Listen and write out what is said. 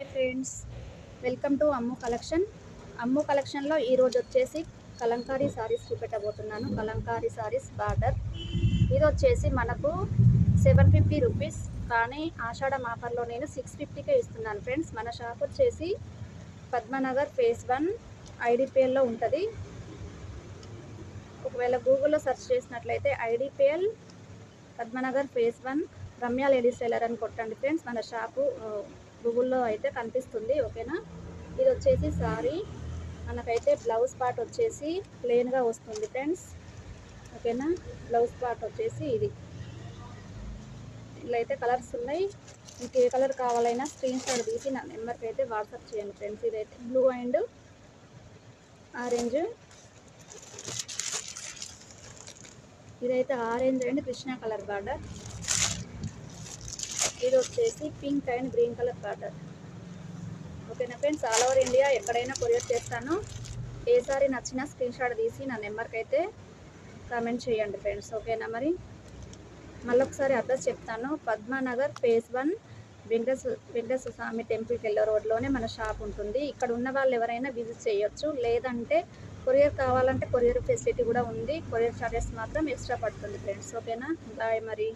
Friends, welcome to Ammu Collection. Ammu కలెక్షన్లో ఈరోజు వచ్చేసి కలంకారీ సారీస్ చూపెట్టబోతున్నాను. కలంకారీ సారీస్ బార్డర్ ఇది వచ్చేసి మనకు 750 రూపీస్, కానీ ఆషాఢం ఆఫర్లో నేను 650కే ఇస్తున్నాను ఫ్రెండ్స్. మన షాప్ వచ్చేసి పద్మనగర్ ఫేజ్ 1 ఐడిపిఎల్లో ఉంటుంది. ఒకవేళ గూగుల్లో సెర్చ్ చేసినట్లయితే IDPL Padmanagar phase 1 Ramya ladies tailor అని కొట్టండి ఫ్రెండ్స్. మన షాపు గూగుల్లో అయితే కనిపిస్తుంది. ఓకేనా. ఇది వచ్చేసి సారీ మనకైతే బ్లౌజ్ పార్ట్ వచ్చేసి ప్లెయిన్గా వస్తుంది ఫ్రెండ్స్. ఓకేనా. బ్లౌజ్ పార్ట్ వచ్చేసి ఇది ఇలా అయితే కలర్స్ ఉన్నాయి. మీకు ఏ కలర్ కావాలైనా స్క్రీన్ షాట్ తీసి నా నెంబర్కి అయితే వాట్సాప్ చేయండి ఫ్రెండ్స్. ఇదైతే బ్లూ అండ్ ఆరెంజ్, ఇదైతే orange and Krishna colour border. ఇది వచ్చేసి pink and green colour border. ఓకేనా ఫ్రెండ్స్, ఆల్ ఓవర్ ఇండియా ఎక్కడైనా కొరియర్ చేస్తాను. ఏ సారీ నచ్చినా స్క్రీన్ షాట్ తీసి నా నెంబర్కి అయితే కామెంట్ చేయండి ఫ్రెండ్స్. ఓకేనా. మరి మళ్ళొకసారి అడ్రస్ చెప్తాను. పద్మనగర్ ఫేజ్ 1 వెంకటేశ్వర స్వామి టెంపుల్కి వెళ్ళే రోడ్లోనే మన షాప్ ఉంటుంది. ఇక్కడ ఉన్న వాళ్ళు ఎవరైనా విజిట్ చేయొచ్చు. లేదంటే కొరియర్ కావాలంటే కొరియర్ ఫెసిలిటీ కూడా ఉంది. కొరియర్ చార్జెస్ మాత్రం ఎక్స్ట్రా పడుతుంది ఫ్రెండ్స్. ఓకేనా. బాయ్ మరి.